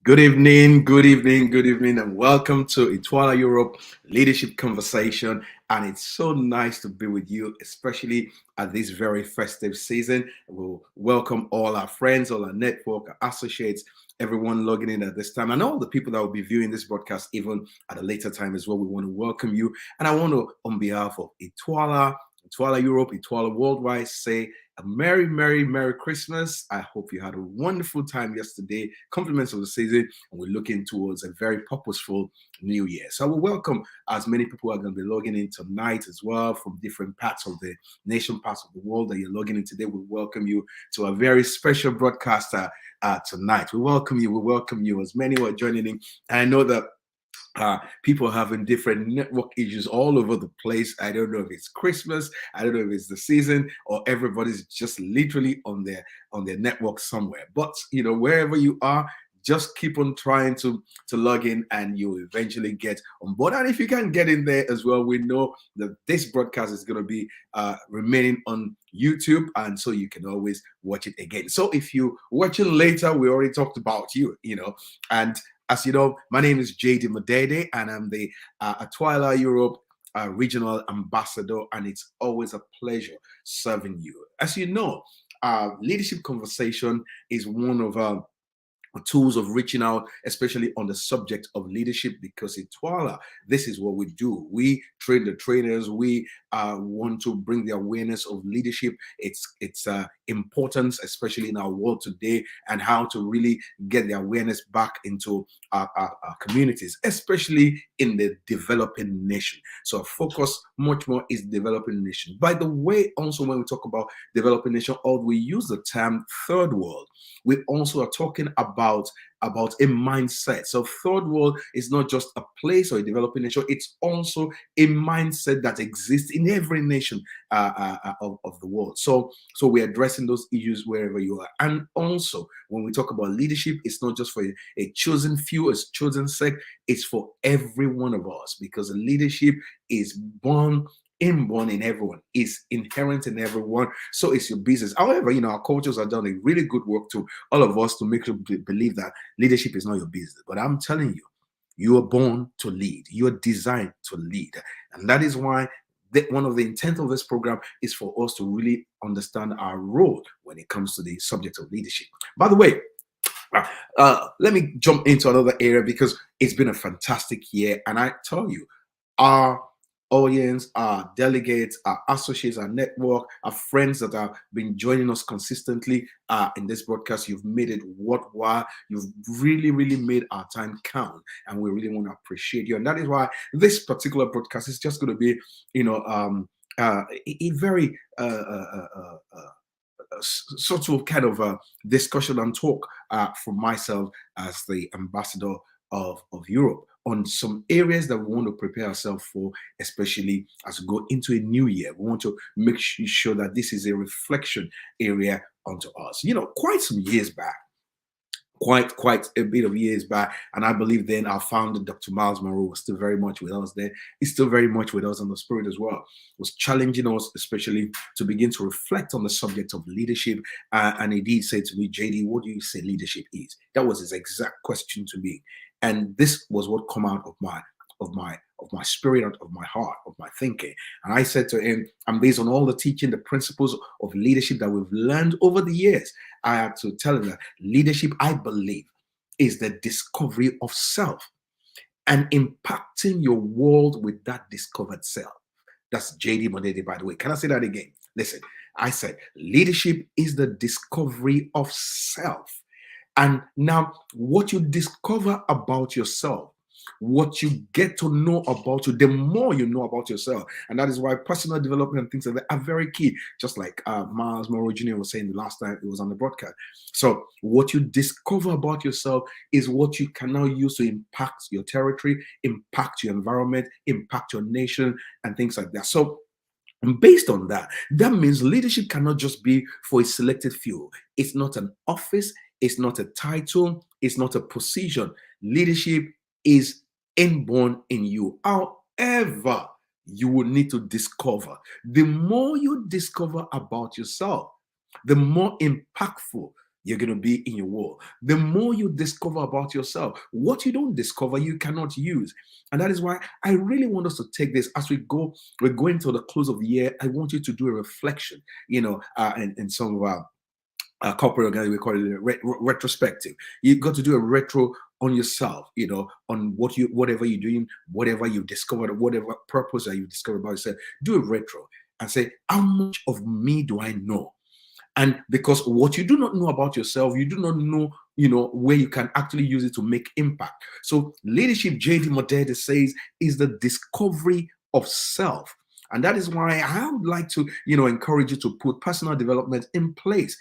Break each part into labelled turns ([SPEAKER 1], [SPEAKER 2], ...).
[SPEAKER 1] Good evening, and welcome to Ituala Europe Leadership Conversation. And it's so nice to be with you, especially at this very festive season. We'll welcome all our friends, all our network, our associates, everyone logging in at this time, and all the people that will be viewing this broadcast even at a later time as well. We want to welcome you. And I want to, on behalf of Ituala Europe, Ituala Worldwide, say a Merry Christmas. I hope you had a wonderful time yesterday, compliments of the season, and we're looking towards a very purposeful new year. So I will welcome as many people are going to be logging in tonight as well from different parts of the nation, parts of the world that you're logging in today. We welcome you to a very special broadcaster tonight. We welcome you as many who are joining in. And I know that people having different network issues all over the place. I don't know if it's Christmas, I don't know if it's the season, or everybody's just literally on their network somewhere. But wherever you are, just keep on trying to log in and you'll eventually get on board. And if you can get in there as well, we know that this broadcast is going to be remaining on YouTube, and so you can always watch it again. So if you watching later, we already talked about and as you know, my name is JD Modede, and I'm the Atwila Europe Regional Ambassador, and it's always a pleasure serving you. As you know, leadership conversation is one of tools of reaching out, especially on the subject of leadership, because in Twala, this is what we do. We train the trainers. We want to bring the awareness of leadership, its importance, especially in our world today, and how to really get the awareness back into our communities, especially in the developing nation. So our focus much more is developing nation. By the way, also when we talk about developing nation, or we use the term third world, we also are talking about a mindset. So third world is not just a place or a developing nation, it's also a mindset that exists in every nation of the world. So we're addressing those issues wherever you are. And also when we talk about leadership, it's not just for a chosen few, a chosen sect, it's for every one of us, because leadership is inborn in everyone, is inherent in everyone. So it's your business. However, our cultures have done a really good work to all of us to make you believe that leadership is not your business. But I'm telling you, you are born to lead. You are designed to lead. And that is why one of the intent of this program is for us to really understand our role when it comes to the subject of leadership. By the way, let me jump into another area, because it's been a fantastic year. And I tell you, our audience, our delegates, our associates, our network, our friends that have been joining us consistently in this broadcast, you've made it worthwhile. You've really made our time count, and we really want to appreciate you. And that is why this particular broadcast is just going to be, a very sort of kind of a discussion and talk for myself as the ambassador of Europe on some areas that we want to prepare ourselves for, especially as we go into a new year. We want to make sure that this is a reflection area onto us. Quite some years back, quite a bit of years back, and I believe then our founder, Dr. Miles Monroe, was still very much with us there. He's still very much with us on the spirit as well. Was challenging us, especially to begin to reflect on the subject of leadership. And he did say to me, JD, what do you say leadership is? That was his exact question to me. And this was what come out of my spirit, of my heart, of my thinking. And I said to him, and based on all the teaching, the principles of leadership that we've learned over the years, I had to tell him that leadership, I believe, is the discovery of self and impacting your world with that discovered self. That's JD Monede, by the way. Can I say that again? Listen, I said leadership is the discovery of self. And now, what you discover about yourself, what you get to know about you, the more you know about yourself. And that is why personal development and things like that are very key, just like Miles Monroe Jr. was saying the last time it was on the broadcast. So what you discover about yourself is what you can now use to impact your territory, impact your environment, impact your nation, and things like that. So based on that, that means leadership cannot just be for a selected few. It's not an office, it's not a title, it's not a position. Leadership is inborn in you. However, you will need to discover. The more you discover about yourself, the more impactful you're going to be in your world. The more you discover about yourself, what you don't discover, you cannot use. And that is why I really want us to take this as we're going to the close of the year. I want you to do a reflection, in some of our corporate organization, we call it a retrospective. You've got to do a retro on yourself, on whatever you're doing, whatever you discovered, whatever purpose that you discovered about yourself. Do a retro and say, how much of me do I know? And because what you do not know about yourself, you do not know, where you can actually use it to make impact. So leadership, JD Modede says, is the discovery of self. And that is why I would like to, encourage you to put personal development in place,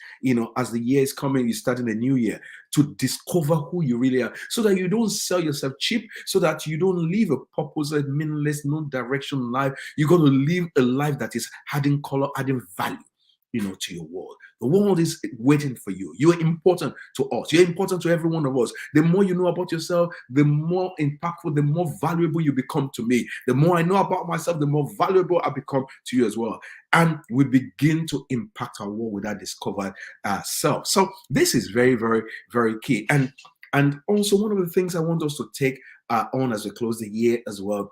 [SPEAKER 1] as the year is coming, you're starting a new year, to discover who you really are, so that you don't sell yourself cheap, so that you don't live a purposeless, meaningless, no direction life. You're going to live a life that is adding color, adding value, to your world. The world is waiting for you. You're important to us. You're important to every one of us. The more you know about yourself, the more impactful, the more valuable you become to me. The more I know about myself, the more valuable I become to you as well. And we begin to impact our world with that discovered self. So this is very, very, very key. And also one of the things I want us to take on as we close the year as well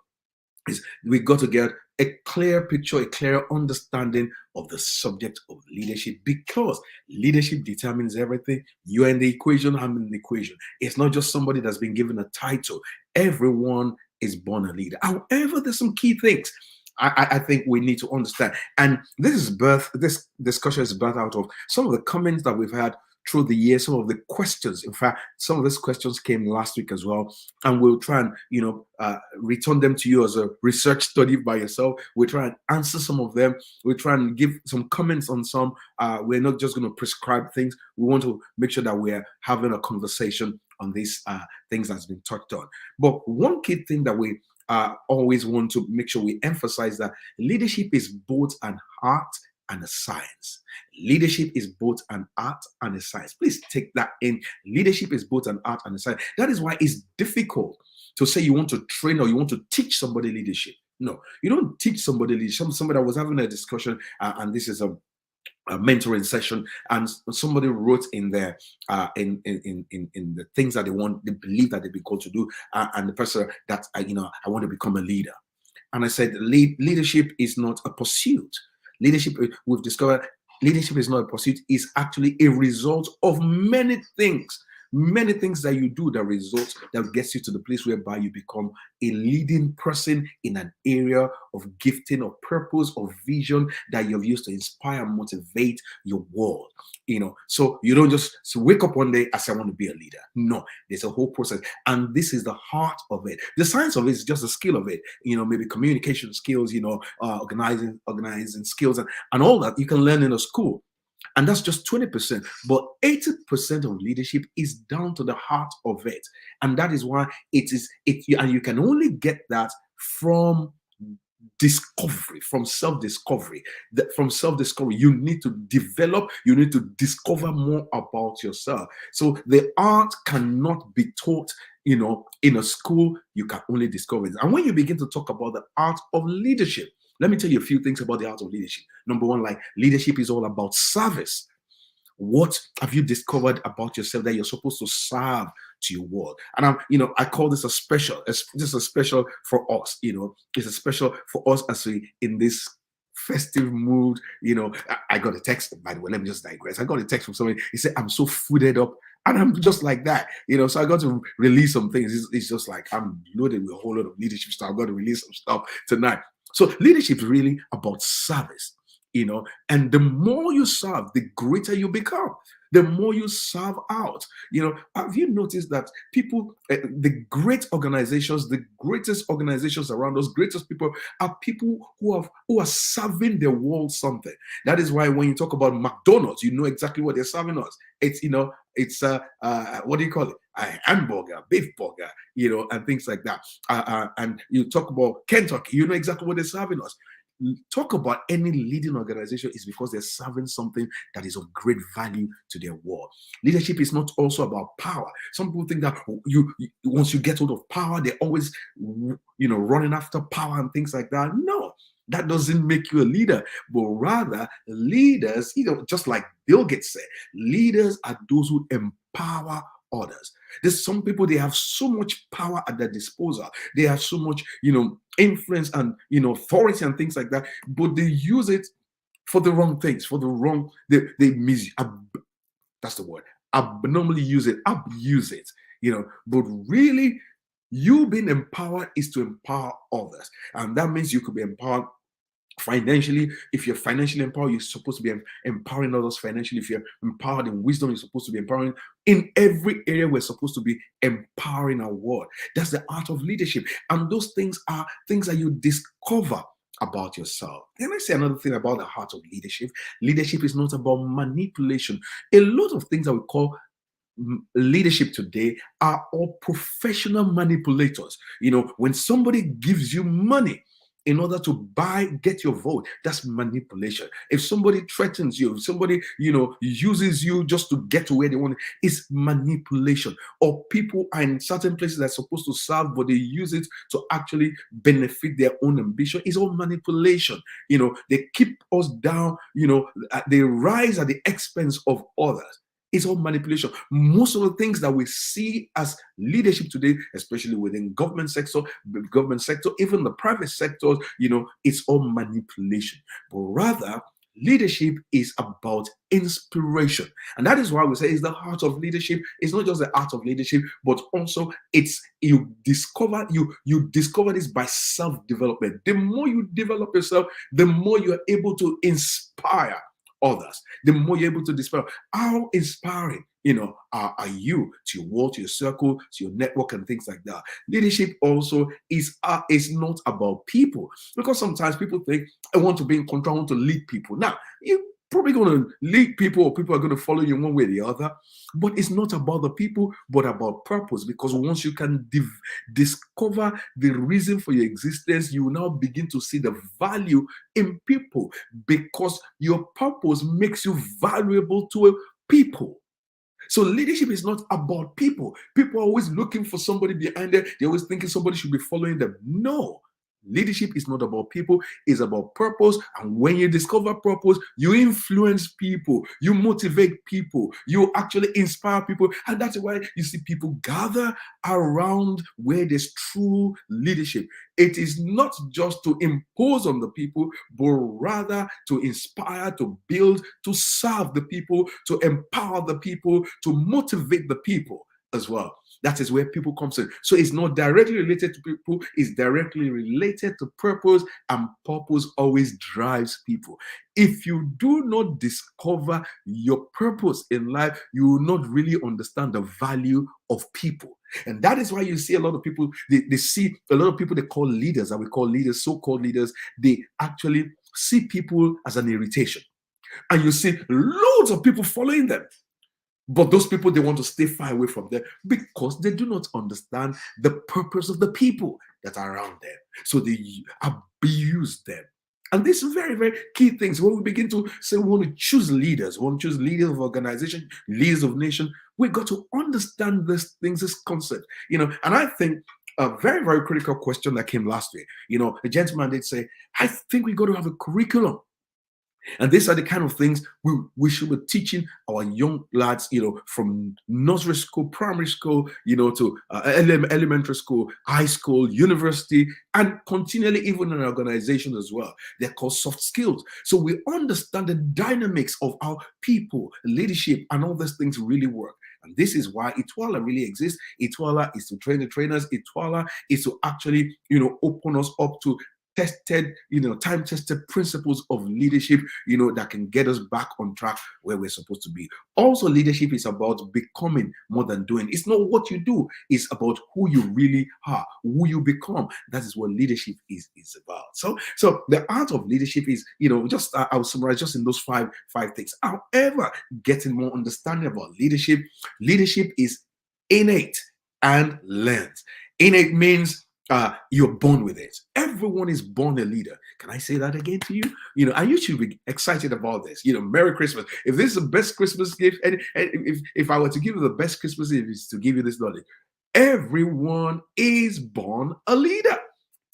[SPEAKER 1] is we got to get a clear picture, a clear understanding of the subject of leadership, because leadership determines everything. You're in the equation, I'm in the equation. It's not just somebody that's been given a title. Everyone is born a leader. However, there's some key things I think we need to understand. And this discussion is birthed out of some of the comments that we've had through the year, some of the questions. In fact, some of these questions came last week as well, and we'll try and return them to you as a research study by yourself. We'll try and answer some of them. We'll try and give some comments on some. We're not just going to prescribe things. We want to make sure that we're having a conversation on these things that's been touched on. But one key thing that we always want to make sure we emphasize, that leadership is both an art and a science. Leadership is both an art and a science. Please take that in. Leadership is both an art and a science. That is why it's difficult to say you want to train or you want to teach somebody leadership. No, you don't teach somebody leadership. Somebody I was having a discussion, and this is a mentoring session, and somebody wrote in there in the things that they believe that they be called to do, and the person that I want to become a leader. And I said, leadership is not a pursuit. Leadership, we've discovered, leadership is not a pursuit, it's actually a result of many things that you do, that results, that gets you to the place whereby you become a leading person in an area of gifting, of purpose, of vision that you've used to inspire and motivate your world. So you don't just wake up one day and say, I want to be a leader. No, there's a whole process, and this is the heart of it. The science of it is just a skill of it. Maybe communication skills, organizing skills, and all that you can learn in a school. And that's just 20%. But 80% of leadership is down to the heart of it. And that is why and you can only get that from discovery, from self-discovery. From self-discovery, you need to develop, you need to discover more about yourself. So the art cannot be taught, in a school. You can only discover it. And when you begin to talk about the art of leadership, let me tell you a few things about the art of leadership. Number one, leadership is all about service. What have you discovered about yourself that you're supposed to serve to your world? And I call this a special for us. It's a special for us as we in this festive mood. I got a text, by the way, let me just digress. I got a text from somebody. He said, I'm so fooded up. And I'm just like that, so I got to release some things. It's just like I'm loaded with a whole lot of leadership stuff. I've got to release some stuff tonight. So leadership is really about service, and the more you serve, the greater you become. The more you serve out, have you noticed that people, the great organizations, the greatest organizations around us, greatest people are people who are serving their world something. That is why when you talk about McDonald's, you know exactly what they're serving us. It's what do you call it? A hamburger, beef burger, and things like that. And you talk about Kentucky, you know exactly what they're serving us. Talk about any leading organization is because they're serving something that is of great value to their world. Leadership is not also about power. Some people think that you once you get hold of power, they're always running after power and things like that. No, That doesn't make you a leader, but rather leaders, just like Bill Gates said, leaders are those who empower others. There's some people, they have so much power at their disposal. They have so much, influence and, authority and things like that, but they use it for the wrong things, for the wrong, that's the word, abnormally use it, abuse it, but really, you being empowered is to empower others. And that means you could be empowered financially. If you're financially empowered, you're supposed to be empowering others financially. If you're empowered in wisdom, you're supposed to be empowering. In every area, we're supposed to be empowering our world. That's the art of leadership. And those things are things that you discover about yourself. Can I say another thing about the heart of leadership? Leadership is not about manipulation. A lot of things that we call leadership today are all professional manipulators. When somebody gives you money in order to get your vote, that's manipulation. If somebody threatens you, if somebody, uses you just to get to where they want, it's manipulation. Or people are in certain places that are supposed to serve, but they use it to actually benefit their own ambition. It's all manipulation. They keep us down, they rise at the expense of others. It's all manipulation. Most of the things that we see as leadership today, especially within government sector, even the private sectors, it's all manipulation. But rather, leadership is about inspiration. And that is why we say it's the heart of leadership. It's not just the art of leadership, but also you discover this by self-development. The more you develop yourself, the more you're able to inspire others, the more you're able to inspire. How inspiring, are you to your world, to your circle, to your network, and things like that. Leadership also is not about people, because sometimes people think, I want to be in control, I want to lead people. Now, you probably going to lead people, or people are going to follow you one way or the other, but it's not about the people, but about purpose. Because once you can discover the reason for your existence, you will now begin to see the value in people, because your purpose makes you valuable to people. So leadership is not about people. People are always looking for somebody behind them. They're always thinking somebody should be following them. No. Leadership is not about people, it's about purpose. And when you discover purpose, you influence people, you motivate people, you actually inspire people. And that's why you see people gather around where there's true leadership. It is not just to impose on the people, but rather to inspire, to build, to serve the people, to empower the people, to motivate the people as well. That is where people come in. So it's not directly related to people, it's directly related to purpose, and purpose always drives people. If you do not discover your purpose in life, you will not really understand the value of people. And that is why you see a lot of people, they see a lot of people they call leaders, that we call leaders, so-called leaders, they actually see people as an irritation. And you see loads of people following them. But those people, they want to stay far away from them because they do not understand the purpose of the people that are around them. So they abuse them. And these are very, very key things. When we begin to say we want to choose leaders, we want to choose leaders of organization, leaders of nation, we got to understand these things, this concept. And I think a very, very critical question that came last week. A gentleman did say, I think we got to have a curriculum. And these are the kind of things we should be teaching our young lads, from nursery school, primary school, to elementary school, high school, university, and continually even in organizations as well. They're called soft skills. So we understand the dynamics of how people, leadership, and all these things really work. And this is why Itwala really exists. Itwala is to train the trainers. Itwala is to actually, open us up to tested, time-tested principles of leadership, that can get us back on track where we're supposed to be. Also, leadership is about becoming more than doing. It's not what you do, it's about who you really are, who you become. That is what leadership is about. So the art of leadership is, just I'll summarize just in those five things. However, getting more understanding about leadership is innate and learned. Innate means you're born with it. Everyone is born a leader. Can I say that again to you? And you should be excited about this. Merry Christmas. If this is the best Christmas gift, and if I were to give you the best Christmas gift, is to give you this knowledge. Everyone is born a leader.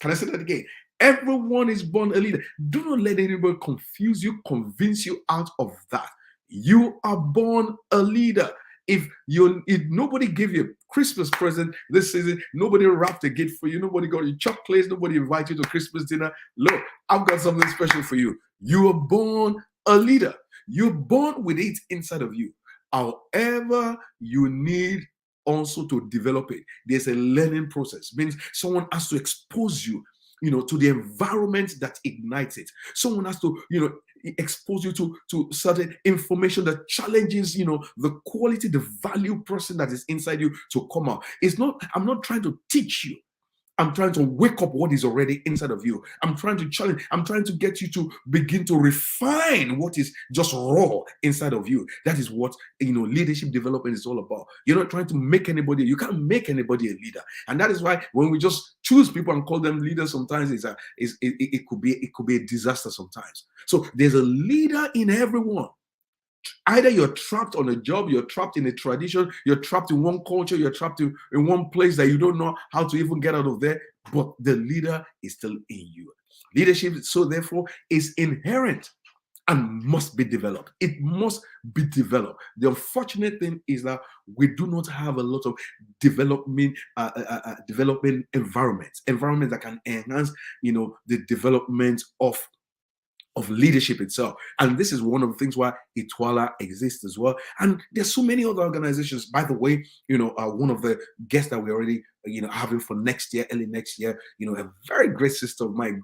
[SPEAKER 1] Can I say that again? Everyone is born a leader. Do not let anybody confuse you, convince you out of that. You are born a leader. If nobody gave you a Christmas present this season, nobody wrapped a gift for you, nobody got you chocolates, nobody invited you to Christmas dinner, look, I've got something special for you. You are born a leader. You're born with it inside of you. However, you need also to develop it. There's a learning process. It means someone has to expose you, to the environment that ignites it. Someone has to, expose you to certain information that challenges, the quality, the value person that is inside you to come out. I'm not trying to teach you. I'm trying to wake up what is already inside of you. I'm trying to challenge, I'm trying to get you to begin to refine what is just raw inside of you. That is what, leadership development is all about. You're not trying to make anybody, you can't make anybody a leader. And that is why when we just choose people and call them leaders, sometimes it could be a disaster sometimes. So there's a leader in everyone. Either you're trapped on a job, you're trapped in a tradition, you're trapped in one culture, you're trapped in one place that you don't know how to even get out of there, but the leader is still in you. Leadership, so therefore, is inherent and must be developed. It must be developed. The unfortunate thing is that we do not have a lot of development environments that can enhance, the development of leadership itself. And this is one of the things why Ituala exists as well. And there's so many other organizations. By the way, one of the guests that we already, having for next year, early next year, a very great sister of mine,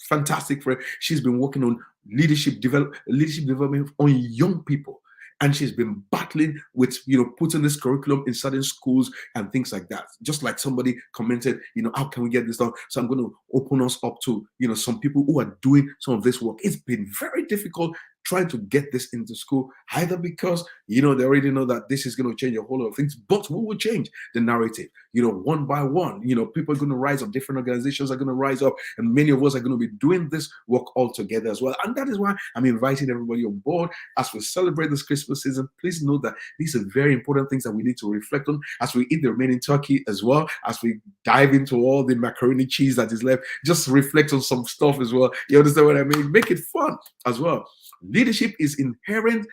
[SPEAKER 1] fantastic friend. She's been working on leadership development on young people. And she's been battling with, putting this curriculum in certain schools and things like that. Just like somebody commented, how can we get this done? So I'm going to open us up to, some people who are doing some of this work. It's been very difficult trying to get this into school, either because, they already know that this is going to change a whole lot of things, but we will change the narrative, one by one. People are going to rise up, different organizations are going to rise up, and many of us are going to be doing this work all together as well. And that is why I'm inviting everybody on board as we celebrate this Christmas season. Please know that these are very important things that we need to reflect on as we eat the remaining turkey as well, as we dive into all the macaroni cheese that is left. Just reflect on some stuff as well. You understand what I mean? Make it fun as well. Leadership is inherent,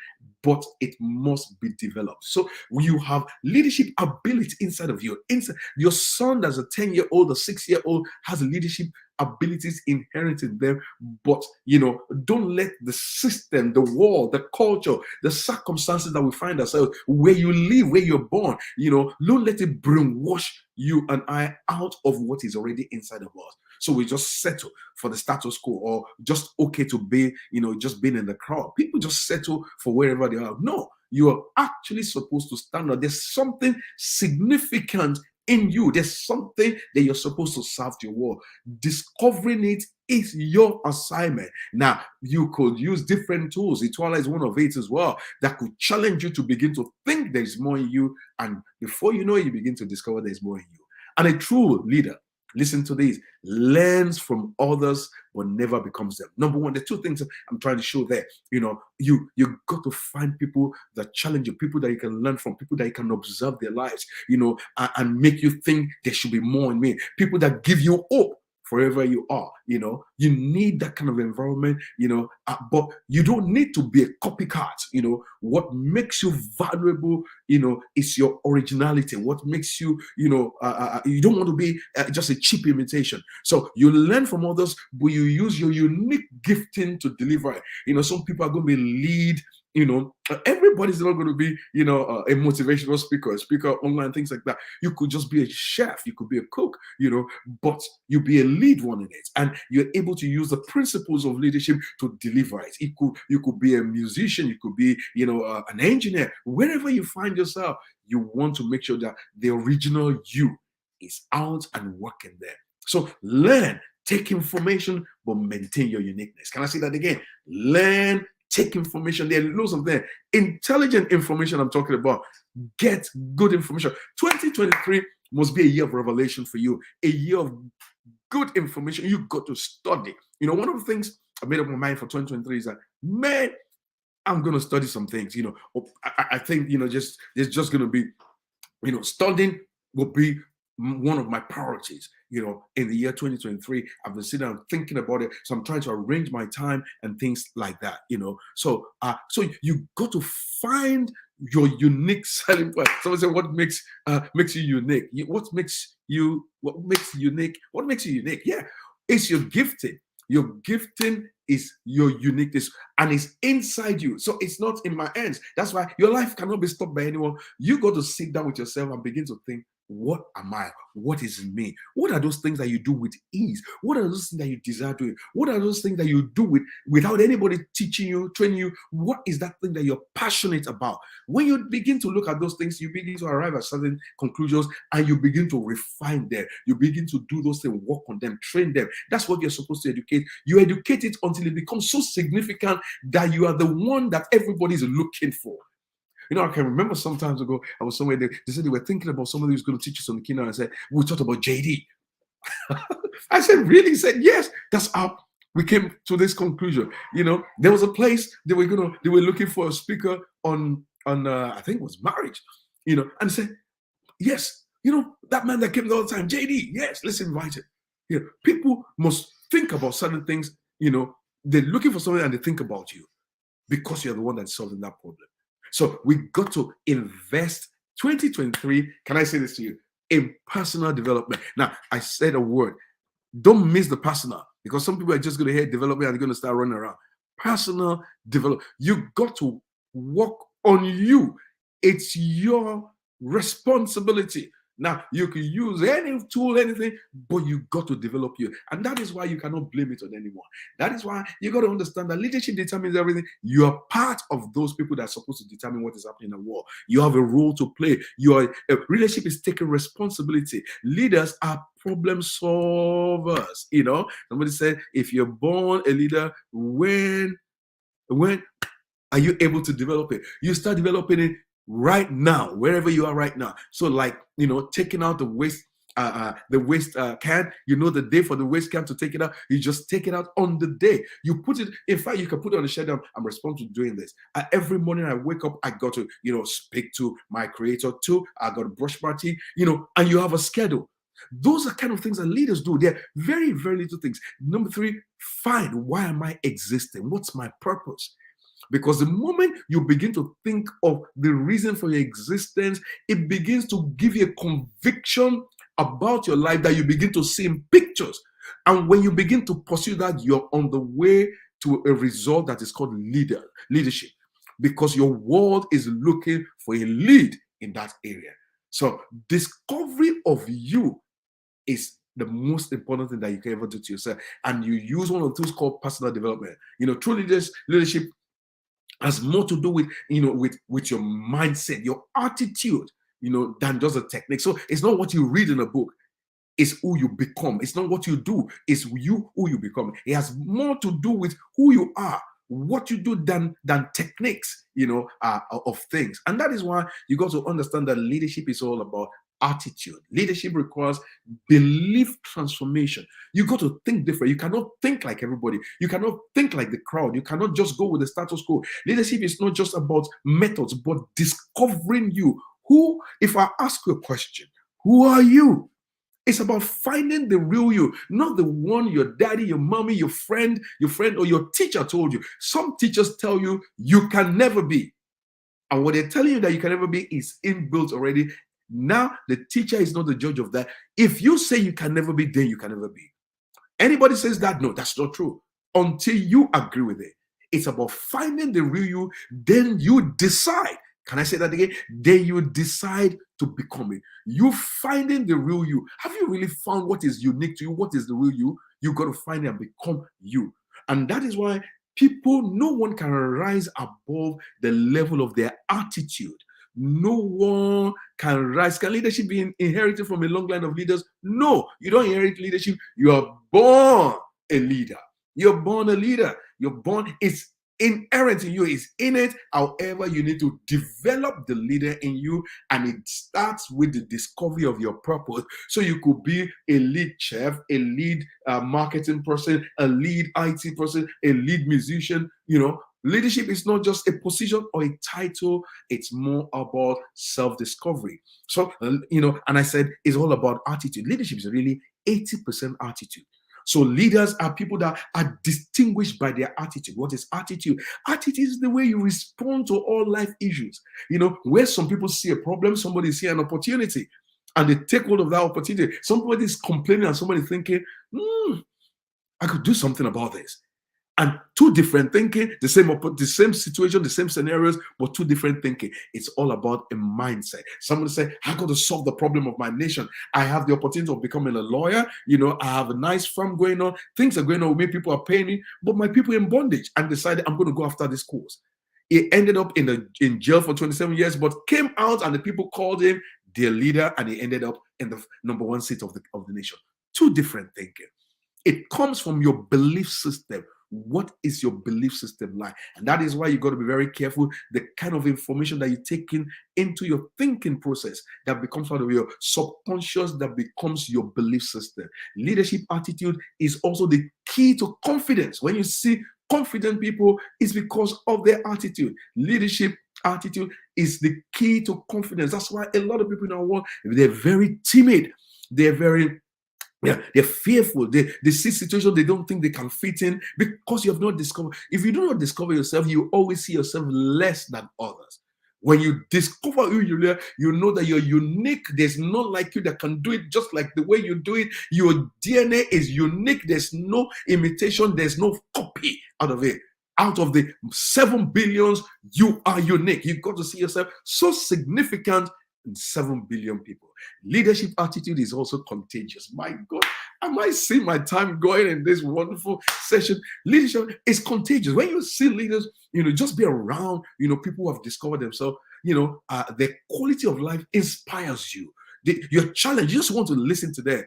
[SPEAKER 1] but it must be developed. So you have leadership ability inside of you. Your son that's a 10-year-old, a 6-year-old has leadership abilities inherent in them, but don't let the system, the world, the culture, the circumstances that we find ourselves, where you live, where you're born, don't let it brainwash you and I out of what is already inside of us. So we just settle for the status quo, or just okay to be, just being in the crowd. People just settle for wherever they are. No, you are actually supposed to stand out. There's something significant in you. There's something that you're supposed to serve to your world. Discovering it is your assignment. Now, you could use different tools. Ituala is one of it as well, that could challenge you to begin to think there's more in you. And before you know it, you begin to discover there's more in you. And a true leader, listen to these, learns from others but never becomes them. Number one, the two things I'm trying to show there, you got to find people that challenge you, people that you can learn from, people that you can observe their lives, and make you think there should be more in me, people that give you hope wherever you are. You need that kind of environment, but you don't need to be a copycat. What makes you valuable, is your originality. What makes you, you don't want to be just a cheap imitation. So you learn from others, but you use your unique gifting to deliver it. Some people are going to be lead, everybody's not going to be, a motivational speaker online, things like that. You could just be a chef, you could be a cook, but you be a lead one in it, and you're able to use the principles of leadership to deliver it. You could be a musician, you could be, an engineer. Wherever you find yourself, you want to make sure that the original you is out and working there. So learn, take information, but maintain your uniqueness. Can I say that again? Learn, take information. There are loads of them. Intelligent information I'm talking about. Get good information. 2023 must be a year of revelation for you, a year of good information. You got to study. One of the things I made up my mind for 2023 is that, man, I'm going to study some things. I think, there's just going to be, studying will be one of my priorities, in the year 2023. I've been sitting down thinking about it. So I'm trying to arrange my time and things like that. So you got to find your unique selling point. Someone said, what makes you unique? What makes you unique? What makes you unique? Yeah, it's your gifting. Your gifting is your uniqueness, and it's inside you. So it's not in my hands. That's why your life cannot be stopped by anyone. You got to sit down with yourself and begin to think, what am I? What is in me? What are those things that you do with ease? What are those things that you desire doing? What are those things that you do without anybody teaching you, training you? What is that thing that you're passionate about? When you begin to look at those things, you begin to arrive at certain conclusions, and you begin to refine them. You begin to do those things, work on them, train them. That's what you're supposed to educate. You educate it until it becomes so significant that you are the one that everybody is looking for. I can remember some times ago, I was somewhere, they said they were thinking about somebody who's going to teach us on the keynote. I said, we talked about JD. I said, really? He said, yes. That's how we came to this conclusion. There was a place they were looking for a speaker on I think it was marriage, and they said, yes, that man that came all the time, JD, yes, let's invite him. People must think about certain things, they're looking for something and they think about you because you're the one that's solving that problem. So we got to invest 2023, can I say this to you, in personal development. Now, I said a word. Don't miss the personal, because some people are just going to hear development and they're going to start running around. Personal development. You got to work on you. It's your responsibility. Now, you can use any tool, anything, but you got to develop you. And that is why you cannot blame it on anyone. That is why you got to understand that leadership determines everything. You are part of those people that are supposed to determine what is happening in the world. You have a role to play. Leadership is taking responsibility. Leaders are problem solvers. Somebody said, if you're born a leader, when are you able to develop it? You start developing it right now, wherever you are right now. So taking out the waste can, the day for the waste can to take it out, you just take it out on the day. You put it, in fact, you can put it on the schedule. I'm responsible for doing this. Every morning I wake up, I got to, speak to my creator too. I got to brush my teeth, and you have a schedule. Those are kind of things that leaders do. They're very, very little things. Number 3, find, why am I existing? What's my purpose? Because the moment you begin to think of the reason for your existence, it begins to give you a conviction about your life that you begin to see in pictures. And when you begin to pursue that, you're on the way to a result that is called leadership. Because your world is looking for a lead in that area. So discovery of you is the most important thing that you can ever do to yourself. And you use one of the tools called personal development. True leadership has more to do with with your mindset, your attitude, than just a technique. So it's not what you read in a book, it's who you become. It's not what you do, it's who you become. It has more to do with who you are, what you do than techniques, of things. And that is why you got to understand that leadership is all about attitude. Leadership requires belief transformation. You got to think different. You cannot think like everybody. You cannot think like the crowd. You cannot just go with the status quo. Leadership is not just about methods, but discovering you. If I ask you a question, who are you? It's about finding the real you, not the one your daddy, your mommy, your friend, or your teacher told you. Some teachers tell you you can never be. And what they're telling you that you can never be is inbuilt already. Now, the teacher is not the judge of that. If you say you can never be, then you can never be. Anybody says that, no, that's not true. Until you agree with it. It's about finding the real you, then you decide. Can I say that again? Then you decide to become it. You finding the real you. Have you really found what is unique to you? What is the real you? You got to find it and become you. And that is why no one can rise above the level of their attitude. No one can rise. Can leadership be inherited from a long line of leaders? No, you don't inherit leadership. You are born a leader. You're born a leader. You're born, it's inherent in you, it's innate. However, you need to develop the leader in you, and it starts with the discovery of your purpose. So you could be a lead chef, a lead marketing person, a lead IT person, a lead musician, Leadership is not just a position or a title, it's more about self-discovery. So, and I said it's all about attitude. Leadership is really 80% attitude. So leaders are people that are distinguished by their attitude. What is attitude? Attitude is the way you respond to all life issues. Where some people see a problem, somebody see an opportunity, and they take hold of that opportunity. Somebody is complaining and somebody thinking, I could do something about this. And two different thinking, the same situation, the same scenarios, but two different thinking. It's all about a mindset. Somebody say, I got to solve the problem of my nation. I have the opportunity of becoming a lawyer. I have a nice firm going on. Things are going on with me. People are paying me, but my people are in bondage, and decided I'm going to go after this cause. He ended up in jail for 27 years, but came out and the people called him their leader, and he ended up in the number one seat of the nation. Two different thinking. It comes from your belief system. What is your belief system like? And that is why you got to be very careful the kind of information that you take into your thinking process that becomes part of your subconscious, that becomes your belief system. Leadership attitude is also the key to confidence. When you see confident people, it's because of their attitude. Leadership attitude is the key to confidence. That's why a lot of people in our world, they're very timid. They're fearful. They see situations they don't think they can fit in because you have not discovered. If you do not discover yourself, you always see yourself less than others. When you discover who you are, you know that you're unique. There's none like you that can do it just like the way you do it. Your DNA is unique. There's no imitation. There's no copy out of it. Out of the 7 billions, you are unique. You've got to see yourself so significant in 7 billion people. Leadership attitude is also contagious. My God, I might see my time going in this wonderful session. Leadership is contagious. When you see leaders, just be around, people who have discovered themselves, their quality of life inspires you. Your challenge, you just want to listen to them.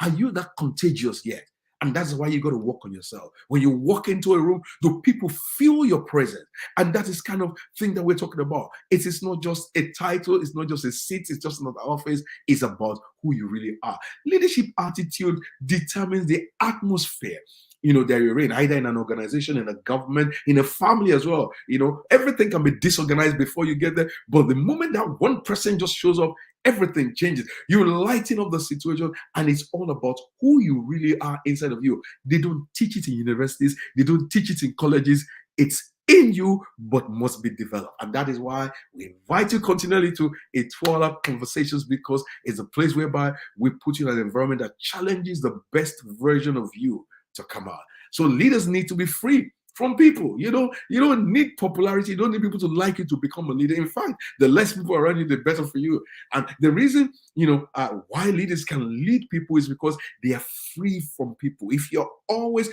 [SPEAKER 1] Are you that contagious yet? And that's why you got to work on yourself. When you walk into a room, do people feel your presence? And that is kind of thing that we're talking about. It is not just a title. It's not just a seat. It's just not an office. It's about who you really are. Leadership attitude determines the atmosphere that you're in, either in an organization, in a government, in a family as well. Everything can be disorganized before you get there. But the moment that one person just shows up, everything changes. You lighten up the situation, and it's all about who you really are inside of you. They don't teach it in universities. They don't teach it in colleges. It's in you, but must be developed. And that is why we invite you continually to Ituala Conversations, because it's a place whereby we put you in an environment that challenges the best version of you to come out. So leaders need to be free from people. You don't need popularity. You don't need people to like you to become a leader. In fact, the less people around you, the better for you. And the reason, why leaders can lead people is because they are free from people. If you're always,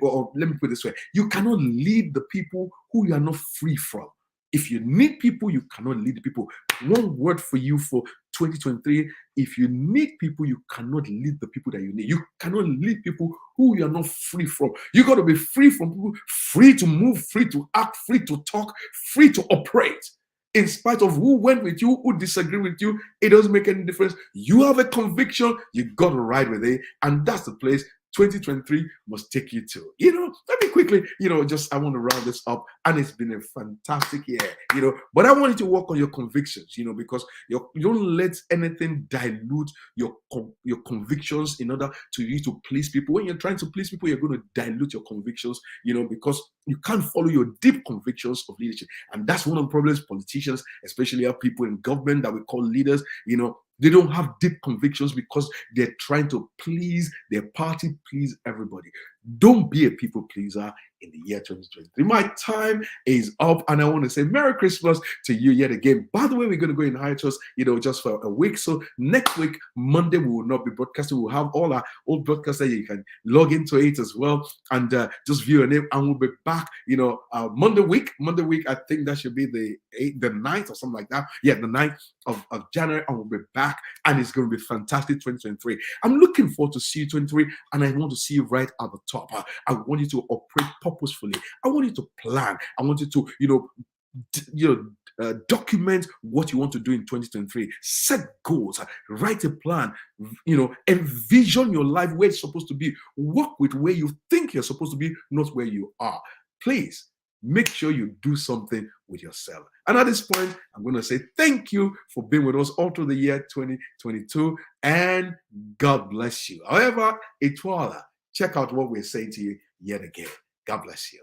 [SPEAKER 1] or let me put it this way, you cannot lead the people who you are not free from. If you need people, you cannot lead the people. One word for you for 2023: if you need people, you cannot lead the people that you need. You cannot lead people who you are not free from. You got to be free from people, free to move, free to act, free to talk, free to operate. In spite of who went with you, who disagree with you, it doesn't make any difference. You have a conviction, you got to ride with it, and that's the place 2023 must take you to. Let me quickly, I want to round this up, and it's been a fantastic year, but I want you to work on your convictions, because you don't let anything dilute your convictions in order to you to please people. When you're trying to please people, you're going to dilute your convictions, because you can't follow your deep convictions of leadership. And that's one of the problems politicians, especially our people in government that we call leaders, they don't have deep convictions because they're trying to please their party, please everybody. Don't be a people pleaser in the year 2023. My time is up, and I want to say Merry Christmas to you yet again. By the way, we're going to go in hiatus, just for a week. So next week, Monday, we will not be broadcasting. We'll have all our old broadcasts that you can log into it as well and just view your name, and we'll be back, Monday week. I think that should be the 9th or something like that. Yeah, the 9th of January, and we'll be back, and it's going to be fantastic 2023. I'm looking forward to see you 2023, and I want to see you right at the top. I want you to operate purposefully. I want you to plan. I want you to, document what you want to do in 2023. Set goals. Write a plan. Envision your life where it's supposed to be. Work with where you think you're supposed to be, not where you are. Please make sure you do something with your seller. And at this point, I'm going to say thank you for being with us all through the year 2022, and God bless you. However, Itwala, check out what we're saying to you yet again. God bless you.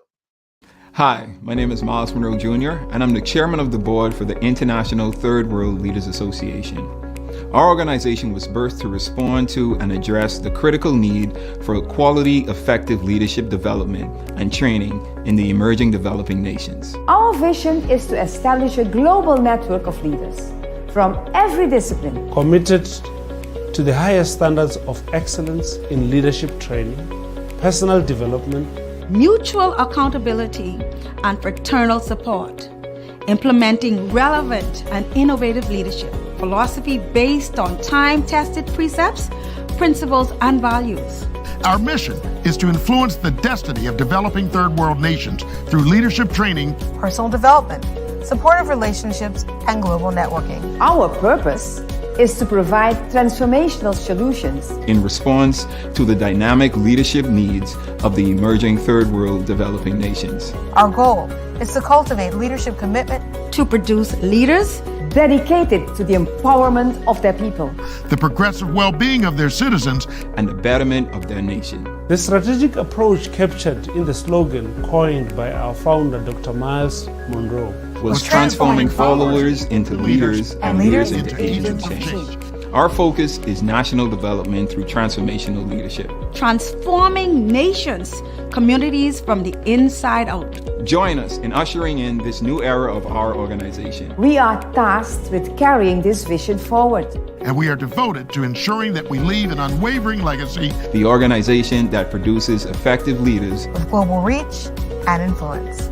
[SPEAKER 2] Hi, my name is Miles Monroe Jr., and I'm the chairman of the board for the International Third World Leaders Association. Our organization was birthed to respond to and address the critical need for quality, effective leadership development and training in the emerging developing nations.
[SPEAKER 3] Our vision is to establish a global network of leaders from every discipline,
[SPEAKER 4] committed to the highest standards of excellence in leadership training, personal development,
[SPEAKER 5] mutual accountability, and fraternal support, implementing relevant and innovative leadership philosophy based on time-tested precepts, principles, and values.
[SPEAKER 6] Our mission is to influence the destiny of developing third world nations through leadership training,
[SPEAKER 7] personal development, supportive relationships, and global networking.
[SPEAKER 3] Our purpose is to provide transformational solutions
[SPEAKER 2] in response to the dynamic leadership needs of the emerging third world developing nations.
[SPEAKER 7] Our goal is to cultivate leadership commitment
[SPEAKER 5] to produce leaders
[SPEAKER 3] dedicated to the empowerment of their people,
[SPEAKER 6] the progressive well-being of their citizens,
[SPEAKER 2] and the betterment of their nation.
[SPEAKER 4] The strategic approach captured in the slogan coined by our founder, Dr. Miles Monroe,
[SPEAKER 2] was transforming followers into leaders and leaders into agents of change. Our focus is national development through transformational leadership,
[SPEAKER 5] transforming nations, communities from the inside out.
[SPEAKER 2] Join us in ushering in this new era of our organization.
[SPEAKER 3] We are tasked with carrying this vision forward,
[SPEAKER 6] and we are devoted to ensuring that we leave an unwavering legacy.
[SPEAKER 2] The organization that produces effective leaders
[SPEAKER 7] with global reach and influence.